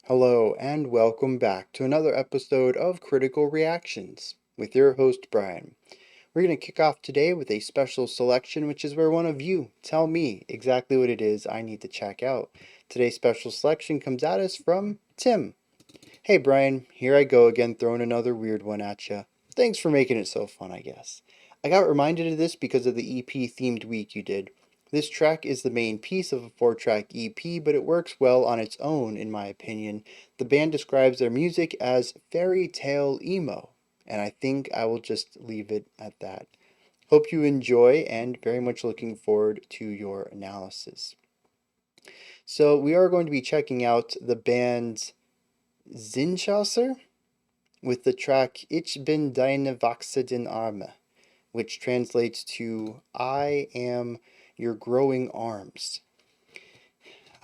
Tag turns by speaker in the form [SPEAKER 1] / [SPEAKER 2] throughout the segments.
[SPEAKER 1] Hello, and welcome back to another episode of Critical Reactions with your host, Bryan. We're going to kick off today with a special selection, which is where one of you tell me exactly what it is I need to check out. Today's special selection comes at us from Tim. Hey, Bryan, here I go again throwing another weird one at you. Thanks for making it so fun, I guess. I got reminded of this because of the EP themed week you did. This track is the main piece of a 4-track EP, but it works well on its own, in my opinion. The band describes their music as fairy tale emo, and I think I will just leave it at that. Hope you enjoy, and very much looking forward to your analysis. So, we are going to be checking out the band's Zinnschauer with the track Ich bin deine wachsenden Arme, which translates to I am your growing arms.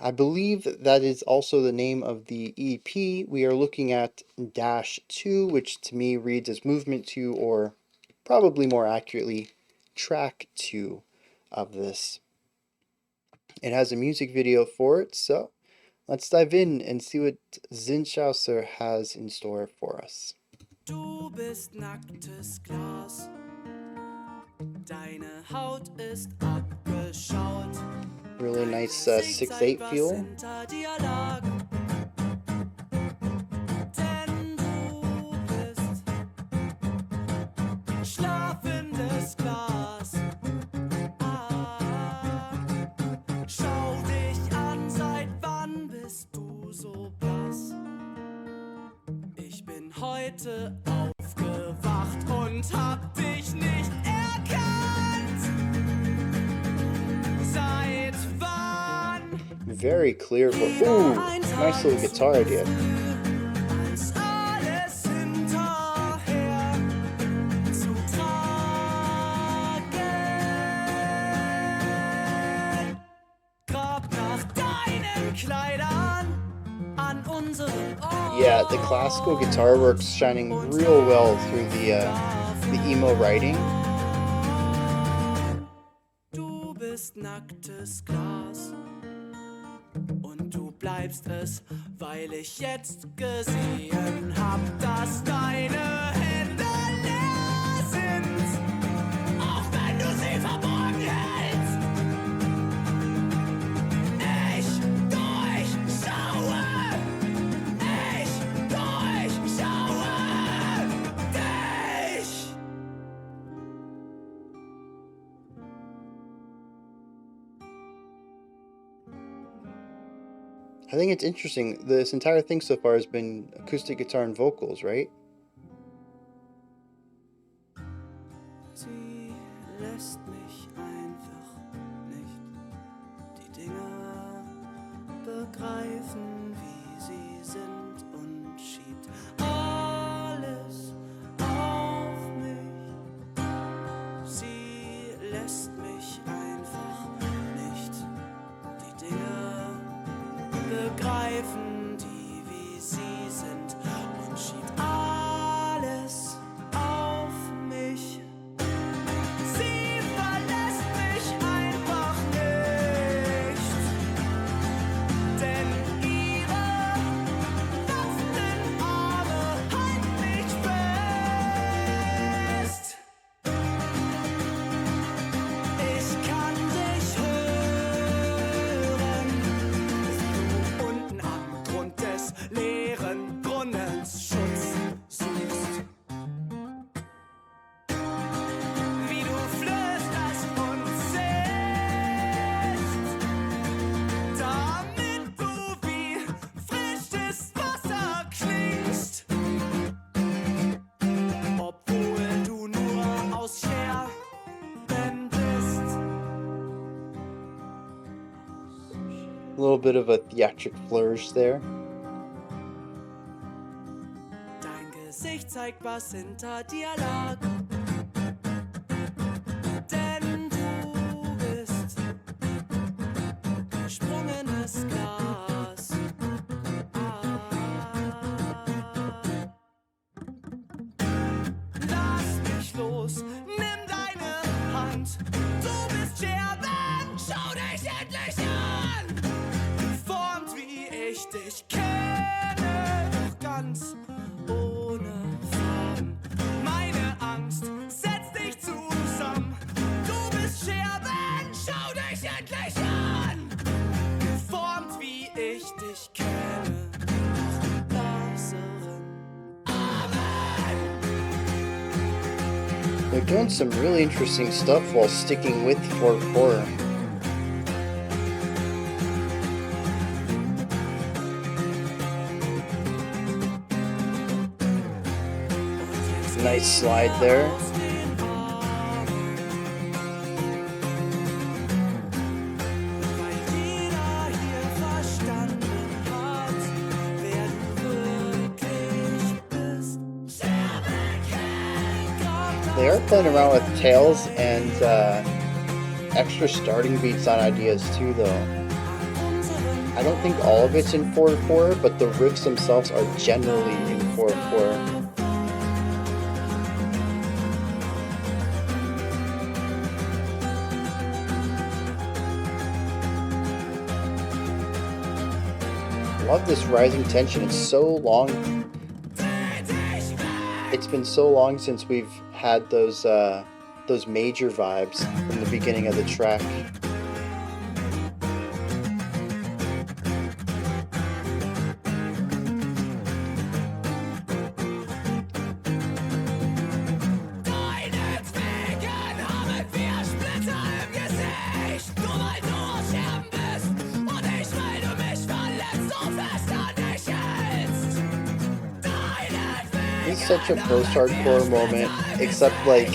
[SPEAKER 1] I believe that is also the name of the EP. We are looking at dash 2, which to me reads as movement 2, or probably more accurately, track 2 of this. It has a music video for it, so let's dive in and see what Zinnschauer has in store for us.
[SPEAKER 2] Du bist nacktes Glas, deine Haut ist abgeschaut.
[SPEAKER 1] Really nice
[SPEAKER 2] Gesicht
[SPEAKER 1] 6/8
[SPEAKER 2] zeigt, was
[SPEAKER 1] feel.
[SPEAKER 2] hinter dir lag. Denn du bist schlafendes Glas. Schau dich an, seit wann bist du so blass? Ich bin heute aufgewacht und hab dich nicht erkannt. Seit wann?
[SPEAKER 1] Very clear voice. Ooh, nice little guitar idea.
[SPEAKER 2] Als alles hinterher zu tragen. Grab nach deinen Kleidern an unseren Ohren.
[SPEAKER 1] Yeah, the classical guitar works shining real well through the emo writing.
[SPEAKER 2] Du bist nacktes Glas und du bleibst es, weil ich jetzt gesehen hab, dass deine Hände leer sind, auch wenn du sie verborgen hältst. Ich durchschaue dich.
[SPEAKER 1] I think it's interesting. This entire thing so far has been acoustic guitar and vocals, right?
[SPEAKER 2] Sie lässt mich einfach nicht die Dinge begreifen, wie sie sind und schiebt alles auf mich. Sie lässt mich einfach nicht die Dinge begreifen, die wie sie sind und schiebt alles auf mich. Sie verlässt mich einfach nicht, denn ihre wachsenden Arme halten mich fest. Ich kann dich hören, unten am Grund des leeren Brunnens Schutz suchst. Wie du flüsterst und zählst, damit du wie frisches Wasser klingst. Obwohl du nur aus Scherben bist.
[SPEAKER 1] A little bit of a theatric flourish there.
[SPEAKER 2] Dein Gesicht zeigt, was hinter dir lag. Denn du bist gesprungenes Glas. Lass mich los, nimm deine Hand. Du bist Scherben, schau dich endlich an. Geformt wie ich dich kenne. Tanz ohne Form. Meine Angst setzt dich zusammen. Du bist Scherben, schau dich endlich an. Geformt wie ich dich kenne, noch besseren Armen.
[SPEAKER 1] They're doing some really interesting stuff while sticking with 4/4. Nice slide there. They are playing around with tails and extra starting beats on ideas too, though. I don't think all of it's in 4/4, but the riffs themselves are generally in 4/4. Love this rising tension. It's so long. It's been so long since we've had those major vibes from the beginning of the track. It's such a post-hardcore moment, except like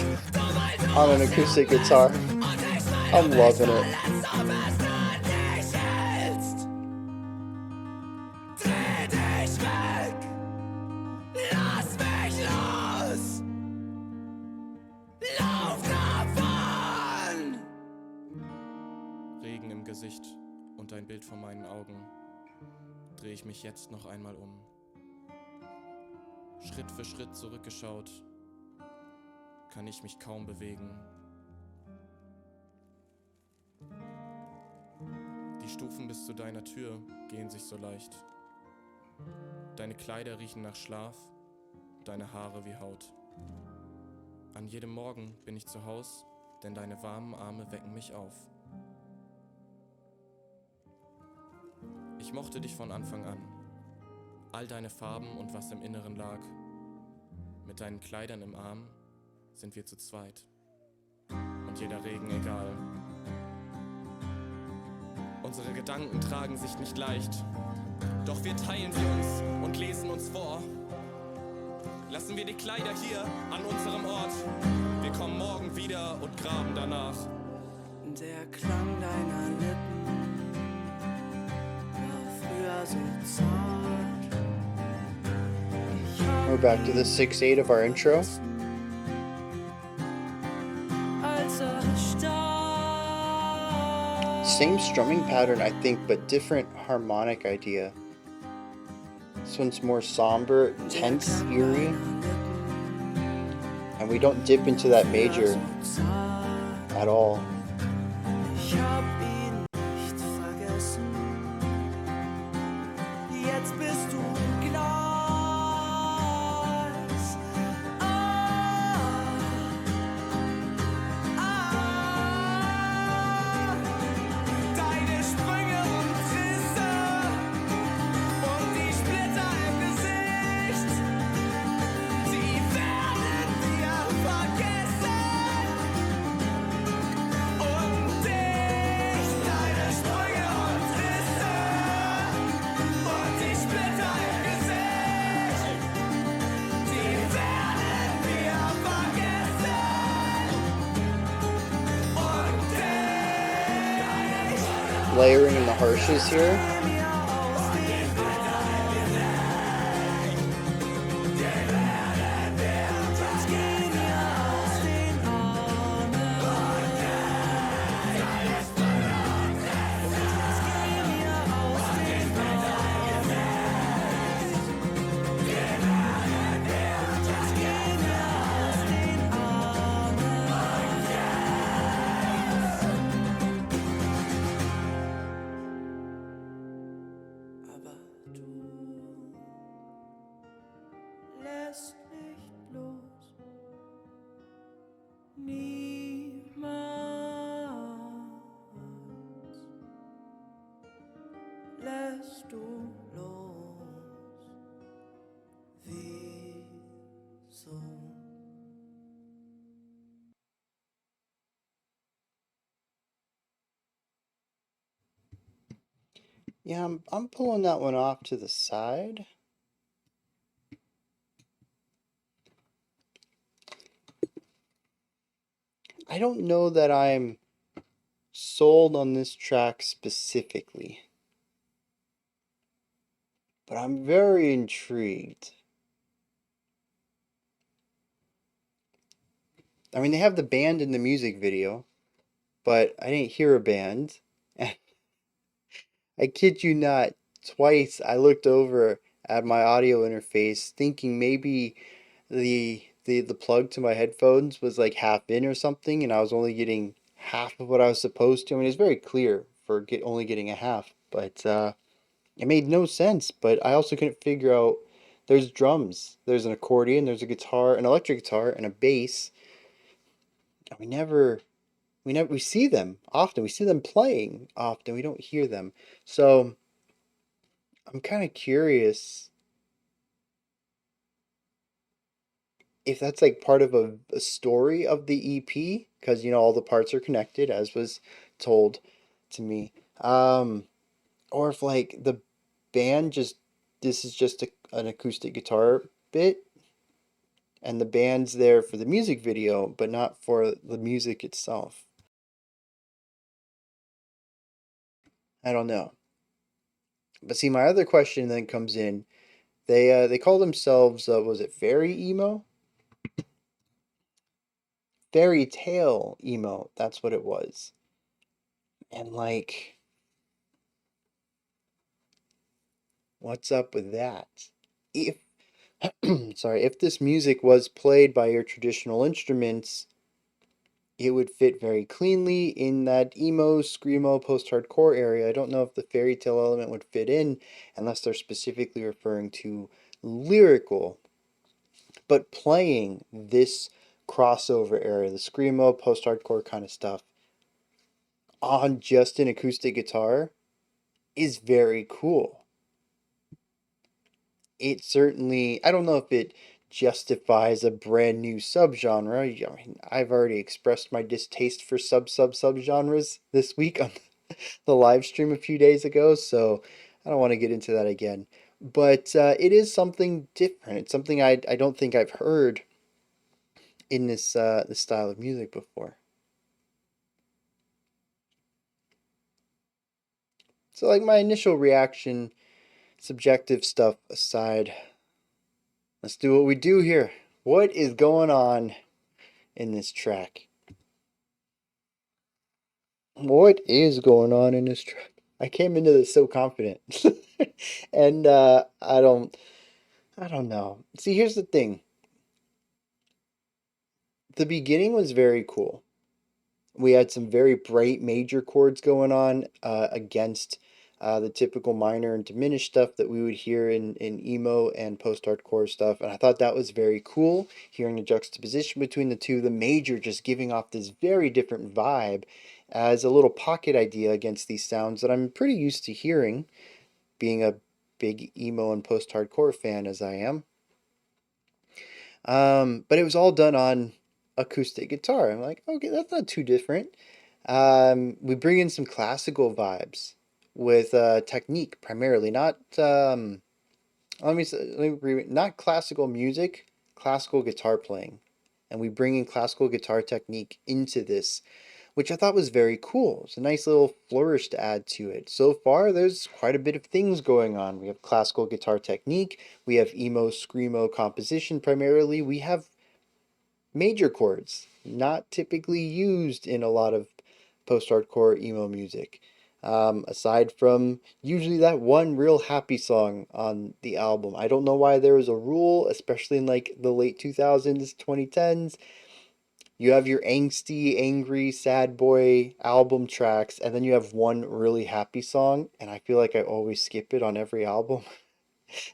[SPEAKER 1] on an acoustic guitar. I'm loving it.
[SPEAKER 3] Regen im Gesicht und ein Bild vor meinen Augen. Drehe ich mich jetzt noch einmal um. Schritt für Schritt zurückgeschaut, kann ich mich kaum bewegen. Die Stufen bis zu deiner Tür gehen sich so leicht. Deine Kleider riechen nach Schlaf, deine Haare wie Haut. An jedem Morgen bin ich zu Haus, denn deine warmen Arme wecken mich auf. Ich mochte dich von Anfang an. All deine Farben und was im Inneren lag. Mit deinen Kleidern im Arm sind wir zu zweit. Und jeder Regen egal. Unsere Gedanken tragen sich nicht leicht. Doch wir teilen sie uns und lesen uns vor. Lassen wir die Kleider hier an unserem Ort. Wir kommen morgen wieder und graben danach.
[SPEAKER 2] Der Klang deiner Lippen war früher so zart.
[SPEAKER 1] We're back to the 6/8 of our intro. Same strumming pattern, I think, but different harmonic idea. This one's more somber, tense, eerie. And we don't dip into that major at all.
[SPEAKER 2] Ich hab ihn nicht vergessen. Jetzt bist du Glas. Deine Sprünge und Risse und die Splitter im Gesicht, sie werden wir vergessen. Und dich, deine Sprünge und Risse und die Splitter im Gesicht, die werden wir vergessen. Und dich,
[SPEAKER 1] Layering in the harshes here.
[SPEAKER 2] lässt du los? Wieso?
[SPEAKER 1] Yeah, I'm pulling that one off to the side. I don't know that I'm sold on this track specifically, but I'm very intrigued. I mean, they have the band in the music video, but I didn't hear a band. I kid you not, twice I looked over at my audio interface thinking maybe the plug to my headphones was like half in or something, and I was only getting half of what I was supposed to. I mean, it's very clear for only getting a half, but it made no sense. But I also couldn't figure out there's drums, there's an accordion, there's a guitar, an electric guitar, and a bass. And we see them often. We see them playing often. We don't hear them. So I'm kind of curious if that's like part of a story of the EP, because all the parts are connected, as was told to me. Or if like the band just this is just an acoustic guitar bit, and the band's there for the music video, but not for the music itself. I don't know. But see, my other question then comes in. They call themselves was it fairy emo? Fairy tale emo. That's what it was. And like, what's up with that? If sorry, if this music was played by your traditional instruments, it would fit very cleanly in that emo, screamo, post-hardcore area. I don't know if the fairy tale element would fit in unless they're specifically referring to lyrical, but playing this crossover area, the screamo, post-hardcore kind of stuff on just an acoustic guitar is very cool. It certainly, I don't know if it justifies a brand new subgenre. I mean, I've already expressed my distaste for subgenres this week on the live stream a few days ago, so I don't want to get into that again. But it is something different. It's something I don't think I've heard in this style of music before. So, like, my initial reaction, subjective stuff aside, let's do what we do here. What is going on in this track? What is going on in this track? I came into this so confident. And I don't know. See, here's the thing. The beginning was very cool. We had some very bright major chords going on against the typical minor and diminished stuff that we would hear in emo and post-hardcore stuff. And I thought that was very cool, hearing the juxtaposition between the two, the major just giving off this very different vibe as a little pocket idea against these sounds that I'm pretty used to hearing, being a big emo and post-hardcore fan as I am. But it was all done on acoustic guitar. I'm like, okay, that's not too different. We bring in some classical vibes with technique primarily, not not classical music, classical guitar playing, and we bring in classical guitar technique into this, which I thought was very cool. It's a nice little flourish to add to it. So far, there's quite a bit of things going on. We have classical guitar technique, we have emo, screamo composition primarily, we have major chords, not typically used in a lot of post-hardcore emo music. Aside from usually that one real happy song on the album. I don't know why there was a rule, especially in like the late 2000s, 2010s. You have your angsty, angry, sad boy album tracks, and then you have one really happy song, and I feel like I always skip it on every album.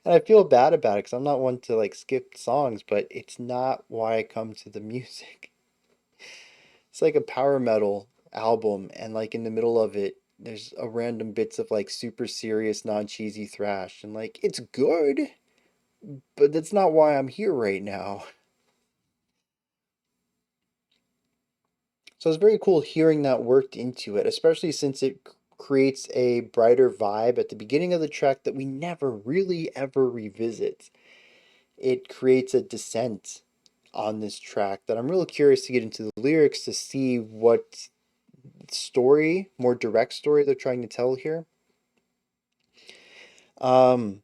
[SPEAKER 1] And I feel bad about it because I'm not one to like skip songs, but it's not why I come to the music. It's like a power metal album, and like in the middle of it, there's a random bits of like super serious, non-cheesy thrash, and like it's good, but that's not why I'm here right now. So it's very cool hearing that worked into it, especially since it creates a brighter vibe at the beginning of the track that we never really ever revisit. It creates a descent on this track that I'm really curious to get into the lyrics to see what story, more direct story they're trying to tell here. Um,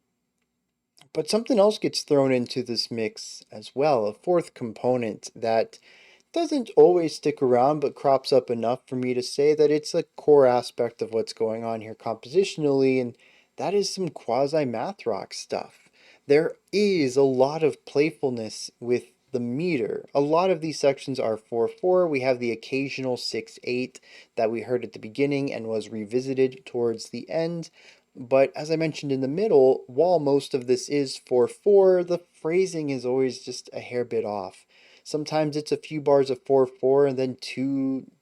[SPEAKER 1] but something else gets thrown into this mix as well, a fourth component that doesn't always stick around but crops up enough for me to say that it's a core aspect of what's going on here compositionally, and that is some quasi math rock stuff. There is a lot of playfulness with the meter. A lot of these sections are 4/4. We have the occasional 6/8 that we heard at the beginning and was revisited towards the end. But as I mentioned in the middle, while most of this is 4/4, the phrasing is always just a hair bit off. Sometimes it's a few bars of 4/4 and then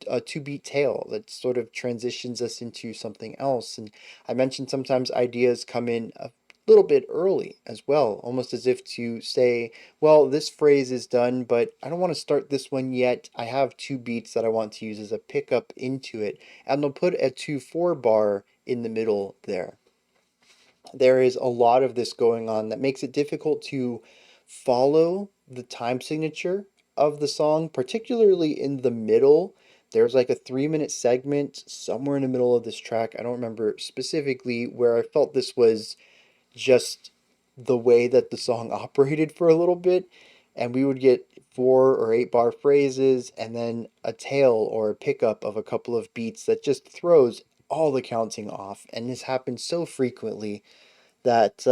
[SPEAKER 1] a two beat tail that sort of transitions us into something else. And I mentioned sometimes ideas come in a little bit early as well, almost as if to say, well, this phrase is done, but I don't want to start this one yet. I have two beats that I want to use as a pickup into it. And they'll put a 2/4 bar in the middle there. There is a lot of this going on that makes it difficult to follow the time signature of the song, particularly in the middle. There's like a 3 minute segment somewhere in the middle of this track. I don't remember specifically where I felt this was just the way that the song operated for a little bit. And we would get 4 or 8 bar phrases and then a tail or a pickup of a couple of beats that just throws all the counting off. And this happens so frequently that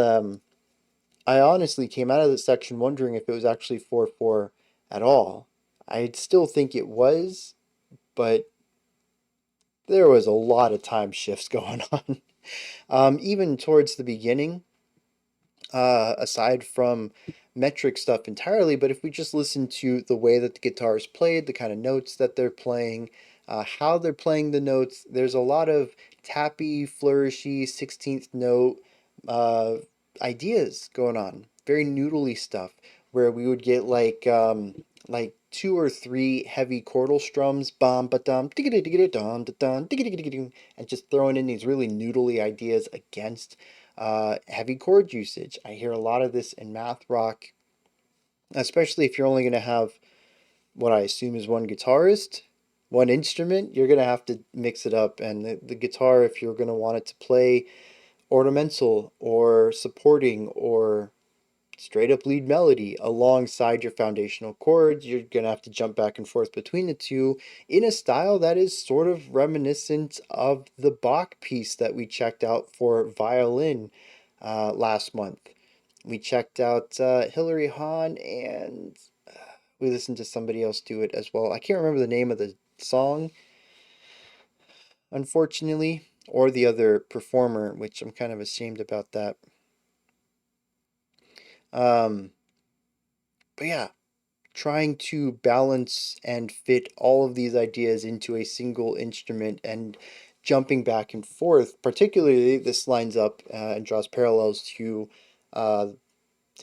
[SPEAKER 1] I honestly came out of this section wondering if it was actually 4/4 at all. I still think it was, but there was a lot of time shifts going on. Even towards the beginning, aside from metric stuff entirely, but if we just listen to the way that the guitar is played, the kind of notes that they're playing, how they're playing the notes, there's a lot of tappy, flourishy, 16th note uh, ideas going on. Very noodly stuff where we would get like 2 or 3 heavy chordal strums, bam ba dum, diggity diggity dum da dum, diggity diggity, and just throwing in these really noodly ideas against heavy chord usage. I hear a lot of this in math rock, especially if you're only going to have what I assume is one guitarist, one instrument. You're going to have to mix it up, and the guitar, if you're going to want it to play ornamental or supporting or straight up lead melody alongside your foundational chords, you're going to have to jump back and forth between the two in a style that is sort of reminiscent of the Bach piece that we checked out for violin last month. We checked out Hilary Hahn, and we listened to somebody else do it as well. I can't remember the name of the song, unfortunately, or the other performer, which I'm kind of ashamed about that. Um, but yeah, trying to balance and fit all of these ideas into a single instrument and jumping back and forth. Particularly, this lines up and draws parallels to uh,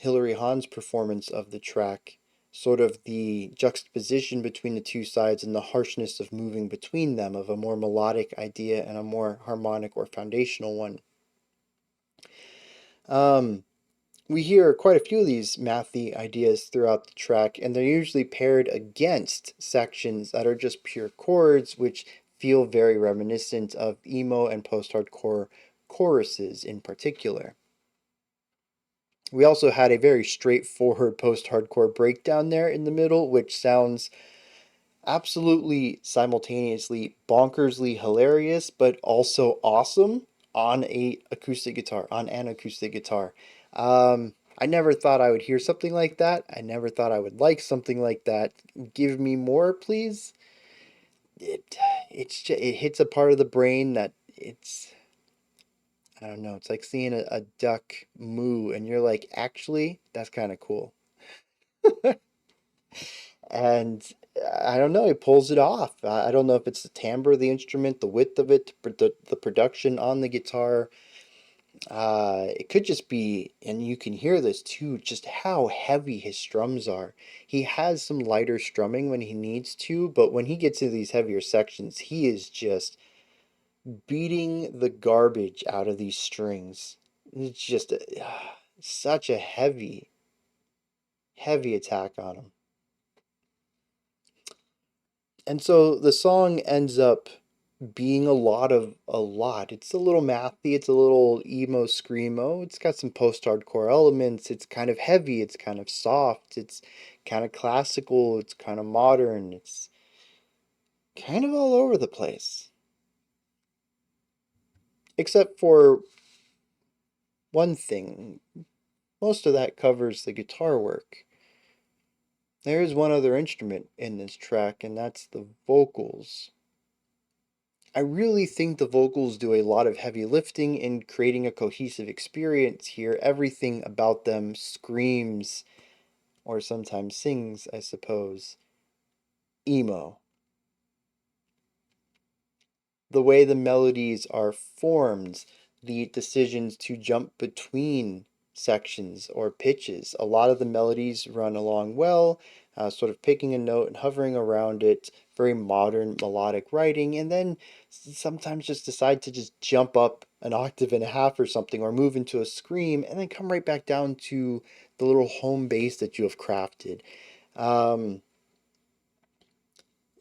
[SPEAKER 1] Hilary Hahn's performance of the track. Sort of the juxtaposition between the two sides and the harshness of moving between them, of a more melodic idea and a more harmonic or foundational one. Um, we hear quite a few of these mathy ideas throughout the track, and they're usually paired against sections that are just pure chords, which feel very reminiscent of emo and post-hardcore choruses in particular. We also had a very straightforward post-hardcore breakdown there in the middle, which sounds absolutely simultaneously bonkersly hilarious, but also awesome on an acoustic guitar. I never thought I would hear something like that. I never thought I would like something like that. Give me more, please. It it hits a part of the brain that it's I don't know. It's like seeing a duck moo, and you're like, actually, that's kind of cool. And I don't know, he pulls it off. I don't know if it's the timbre of the instrument, the width of it, the production on the guitar. It could just be, and you can hear this too, just how heavy his strums are. He has some lighter strumming when he needs to, but when he gets into these heavier sections, he is just beating the garbage out of these strings. It's just such a heavy, heavy attack on him. And so the song ends up being a lot. It's a little mathy, it's a little emo screamo. It's got some post-hardcore elements. It's kind of heavy, it's kind of soft, it's kind of classical, it's kind of modern. It's kind of all over the place. Except for one thing. Most of that covers the guitar work. There is one other instrument in this track, and that's the vocals. I really think the vocals do a lot of heavy lifting in creating a cohesive experience here. Everything about them screams, or sometimes sings, I suppose, emo. The way the melodies are formed, the decisions to jump between sections or pitches. A lot of the melodies run along well, sort of picking a note and hovering around it, very modern melodic writing, and then sometimes just decide to just jump up an octave and a half or something, or move into a scream, and then come right back down to the little home base that you have crafted. Um,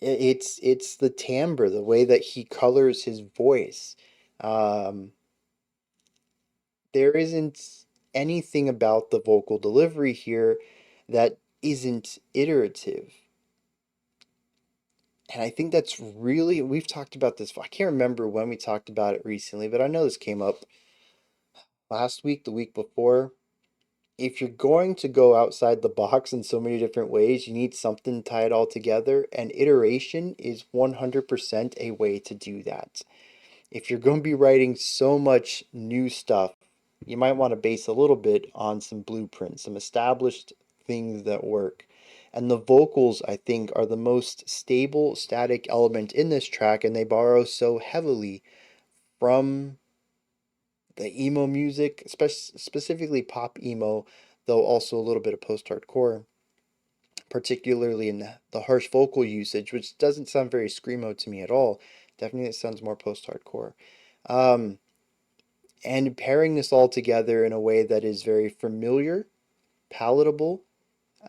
[SPEAKER 1] it's the timbre, the way that he colors his voice. Um, there isn't anything about the vocal delivery here that isn't iterative. And I think that's really, we've talked about this. I can't remember when we talked about it recently, but I know this came up last week, the week before. If you're going to go outside the box in so many different ways, you need something to tie it all together, and iteration is 100% a way to do that. If you're going to be writing so much new stuff, you might want to base a little bit on some blueprints, some established things that work. And the vocals, I think, are the most stable, static element in this track, and they borrow so heavily from the emo music, specifically pop emo, though also a little bit of post-hardcore, particularly in the harsh vocal usage, which doesn't sound very screamo to me at all. Definitely it sounds more post-hardcore. Um, and pairing this all together in a way that is very familiar, palatable,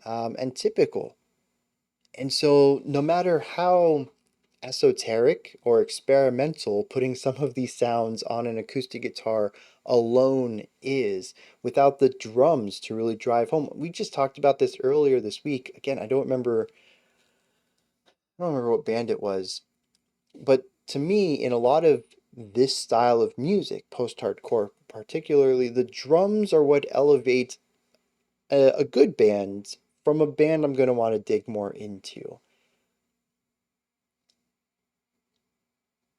[SPEAKER 1] and typical. And so, no matter how esoteric or experimental putting some of these sounds on an acoustic guitar alone is, without the drums to really drive home. We just talked about this earlier this week. Again, I don't remember what band it was, but to me, in a lot of this style of music, post-hardcore particularly, the drums are what elevate a good band from a band I'm going to want to dig more into.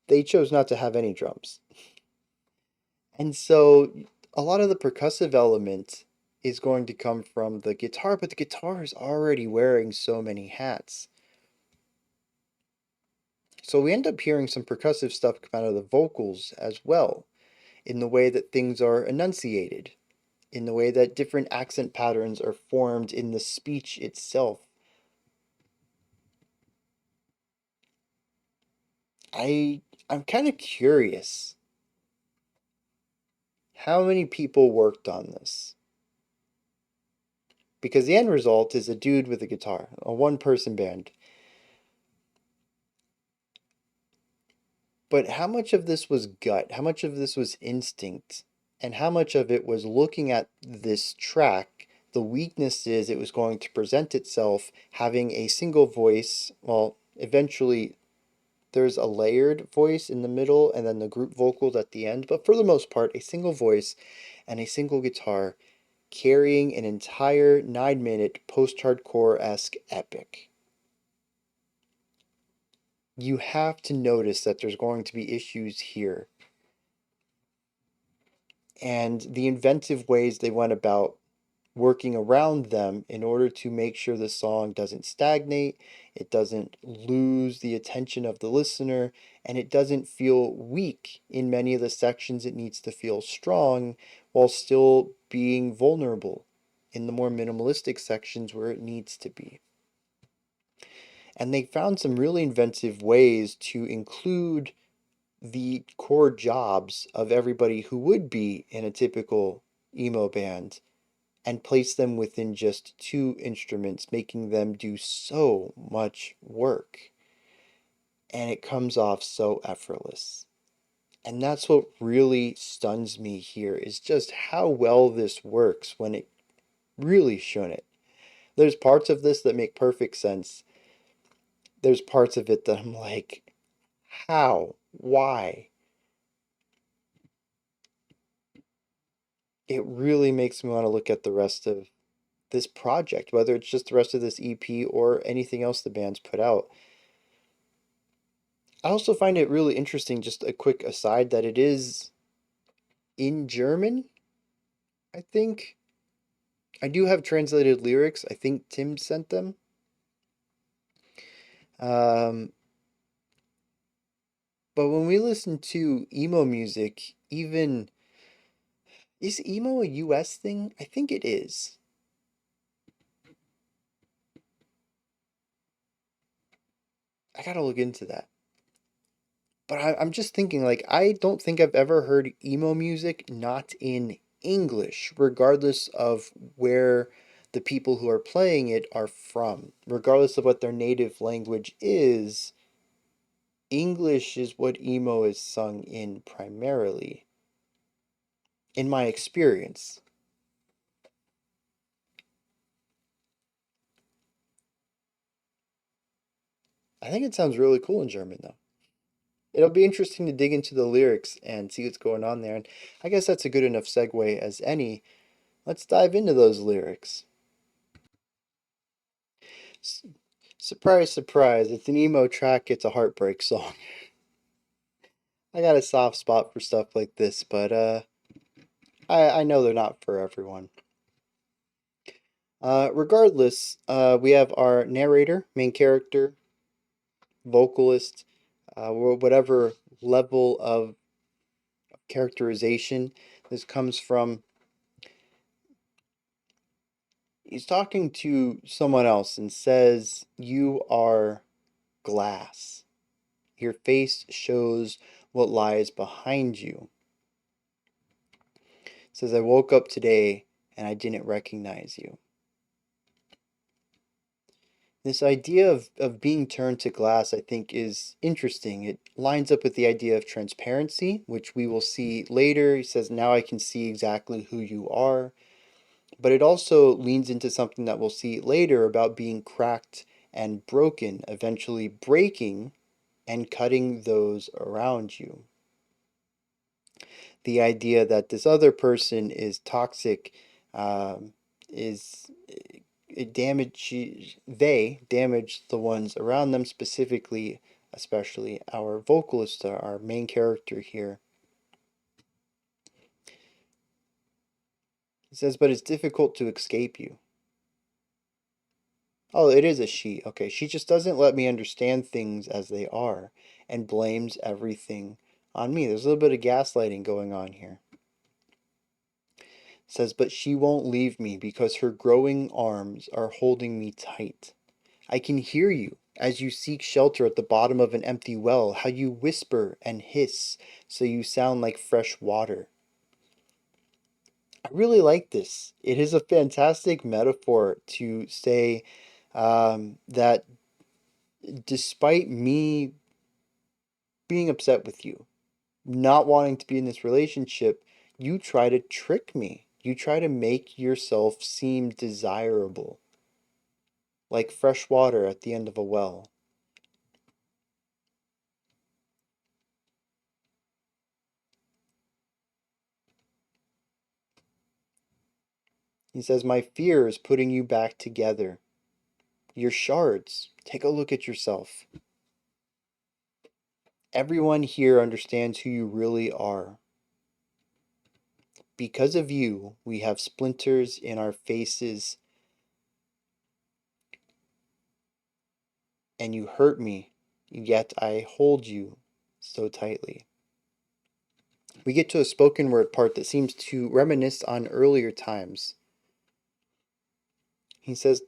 [SPEAKER 1] They chose not to have any drums. And so a lot of the percussive element is going to come from the guitar, but the guitar is already wearing so many hats. So we end up hearing some percussive stuff come out of the vocals as well, in the way that things are enunciated, in the way that different accent patterns are formed in the speech itself. I'm kind of curious how many people worked on this, because the end result is a dude with a guitar, a one-person band. But how much of this was gut? How much of this was instinct? And how much of it was looking at this track, the weaknesses it was going to present itself, having a single voice? Well, eventually there's a layered voice in the middle and then the group vocals at the end, but for the most part, a single voice and a single guitar carrying an entire 9-minute post-hardcore-esque epic. You have to notice that there's going to be issues here. And the inventive ways they went about working around them in order to make sure the song doesn't stagnate, it doesn't lose the attention of the listener, and it doesn't feel weak in many of the sections it needs to feel strong while still being vulnerable in the more minimalistic sections where it needs to be. And they found some really inventive ways to include the core jobs of everybody who would be in a typical emo band and place them within just two instruments, making them do so much work. And it comes off so effortless. And that's what really stuns me here is just how well this works when it really shouldn't. There's parts of this that make perfect sense. There's parts of it that I'm like, how? Why? It really makes me want to look at the rest of this project, whether it's just the rest of this EP or anything else the band's put out. I also find it really interesting, just a quick aside, that it is in German, I think. I do have translated lyrics. I think Tim sent them. Um, but when we listen to emo music, even is emo a US thing? I think it is. I gotta look into that. But I'm just thinking, like, I don't think I've ever heard emo music not in English, regardless of where the people who are playing it are from. Regardless of what their native language is, English is what emo is sung in primarily, in my experience. I think it sounds really cool in German, though. It'll be interesting to dig into the lyrics and see what's going on there. And I guess that's a good enough segue as any. Let's dive into those lyrics. Surprise, surprise, it's an emo track, it's a heartbreak song. I got a soft spot for stuff like this, but I know they're not for everyone. Regardless, we have our narrator, main character, vocalist, whatever level of characterization this comes from. He's talking to someone else and says, "You are glass. Your face shows what lies behind you." Says, "I woke up today and I didn't recognize you." This idea of being turned to glass, I think, is interesting. It lines up with the idea of transparency, which we will see later. He says, "Now I can see exactly who you are." But it also leans into something that we'll see later about being cracked and broken, eventually breaking and cutting those around you. The idea that this other person is toxic is it they damage the ones around them, specifically, especially our vocalist, our main character here. He says, "But it's difficult to escape you." Oh, it is a she. Okay, she just doesn't let me understand things as they are and blames everything on me. There's a little bit of gaslighting going on here. Says, "But she won't leave me because her growing arms are holding me tight. I can hear you as you seek shelter at the bottom of an empty well, how you whisper and hiss so you sound like fresh water." I really like this. It is a fantastic metaphor to say that despite me being upset with you, not wanting to be in this relationship, you try to trick me. You try to make yourself seem desirable, like fresh water at the end of a well. He says, "My fear is putting you back together. You're shards. Take a look at yourself. Everyone here understands who you really are. Because of you, we have splinters in our faces, and you hurt me, yet I hold you so tightly. We get to a spoken word part that seems to reminisce on earlier times. He says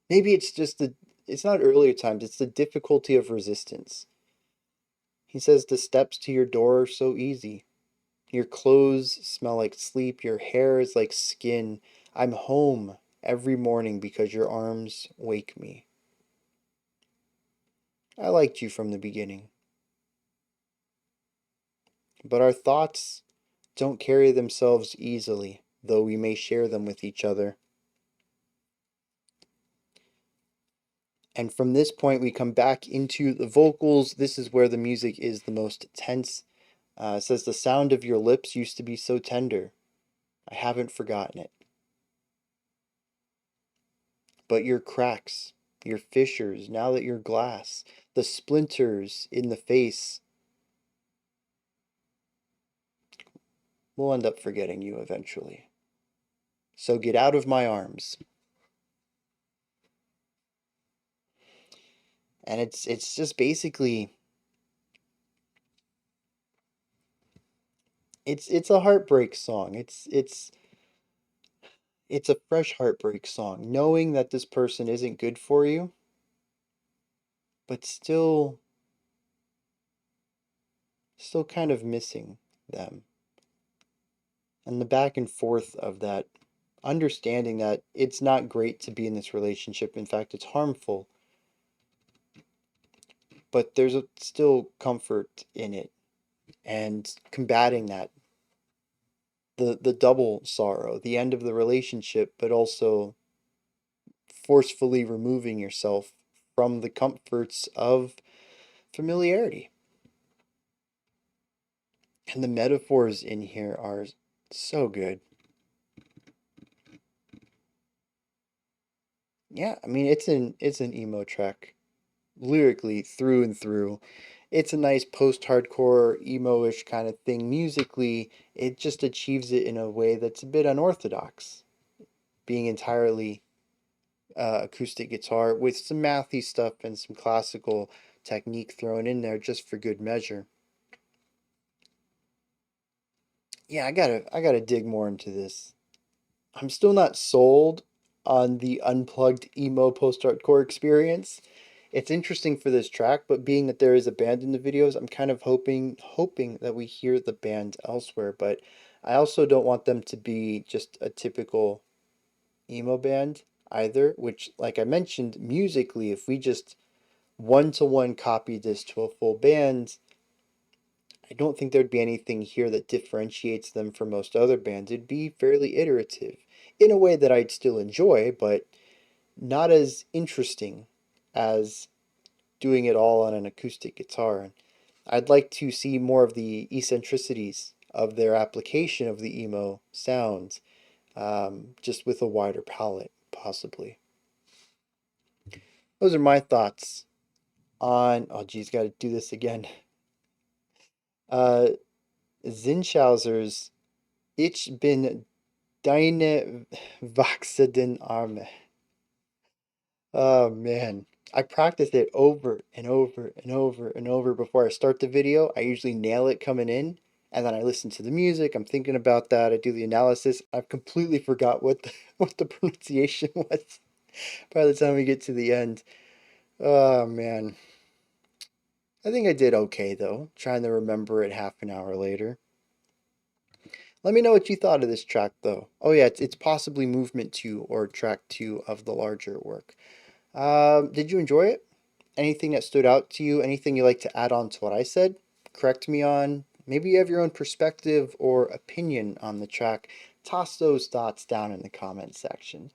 [SPEAKER 1] maybe it's not earlier times, it's the difficulty of resistance. He says the steps to your door are so easy. Your clothes smell like sleep, your hair is like skin. I'm home every morning because your arms wake me. I liked you from the beginning. But our thoughts don't carry themselves easily, though we may share them with each other. And from this point, we come back into the vocals. This is where the music is the most tense. It says, the sound of your lips used to be so tender. I haven't forgotten it. But your cracks, your fissures, now that you're glass, the splinters in the face, we'll end up forgetting you eventually. So get out of my arms. And it's just basically it's a heartbreak song. It's a fresh heartbreak song, knowing that this person isn't good for you, but still kind of missing them. And the back and forth of that, understanding that it's not great to be in this relationship. In fact, it's harmful, but there's still comfort in it, and combating that, the double sorrow, the end of the relationship, but also forcefully removing yourself from the comforts of familiarity. And the metaphors in here are so good. Yeah, I mean it's an emo track lyrically through and through. It's a nice post-hardcore emo-ish kind of thing. Musically, it just achieves it in a way that's a bit unorthodox, being entirely acoustic guitar with some mathy stuff and some classical technique thrown in there just for good measure. Yeah, I gotta dig more into this. I'm still not sold on the unplugged emo post-hardcore experience. It's interesting for this track, but being that there is a band in the videos, I'm kind of hoping that we hear the band elsewhere. But I also don't want them to be just a typical emo band either, which, like I mentioned, musically, if we just one-to-one copy this to a full band, I don't think there'd be anything here that differentiates them from most other bands. It'd be fairly iterative in a way that I'd still enjoy, but not as interesting as doing it all on an acoustic guitar. I'd like to see more of the eccentricities of their application of the emo sounds, just with a wider palette, possibly. Those are my thoughts on. Oh, geez, got to do this again. Uh, Zinnschauer's Ich bin Deine wachsenden Arme. Oh man. I practice it over and over and over and over before I start the video. I usually nail it coming in, and then I listen to the music. I'm thinking about that. I do the analysis. I've completely forgot what what the pronunciation was by the time we get to the end. Oh man. I think I did okay though, trying to remember it half an hour later. Let me know what you thought of this track though. Oh yeah, it's possibly movement 2 or track 2 of the larger work. Did you enjoy it? Anything that stood out to you? Anything you'd like to add on to what I said? Correct me on? Maybe you have your own perspective or opinion on the track. Toss those thoughts down in the comments section.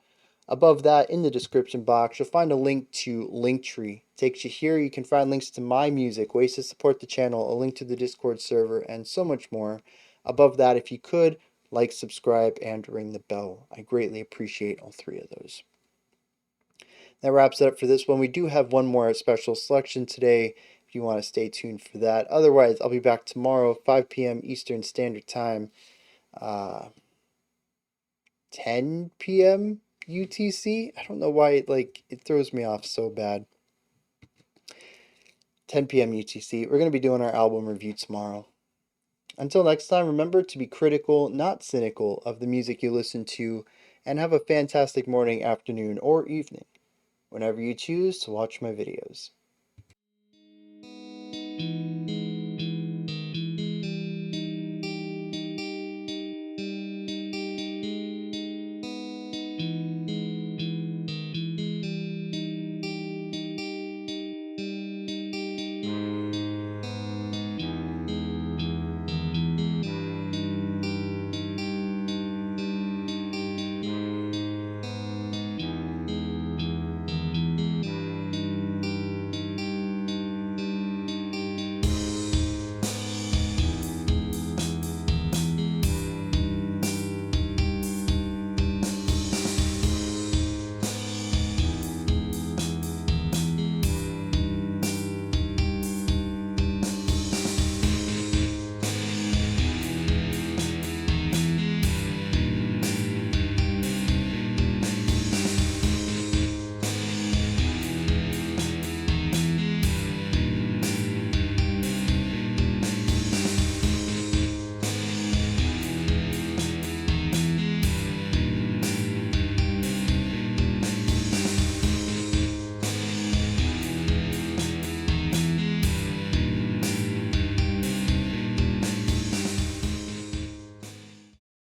[SPEAKER 1] Above that, in the description box, you'll find a link to Linktree. Takes you here. You can find links to my music, ways to support the channel, a link to the Discord server, and so much more. Above that, if you could, like, subscribe, and ring the bell. I greatly appreciate all three of those. That wraps it up for this one. We do have one more special selection today if you want to stay tuned for that. Otherwise, I'll be back tomorrow, 5 p.m. Eastern Standard Time. uh, 10 p.m. UTC. I don't know why it throws me off so bad. 10 p.m. UTC. We're going to be doing our album review tomorrow. Until next time, remember to be critical, not cynical, of the music you listen to, and have a fantastic morning, afternoon, or evening, whenever you choose to watch my videos.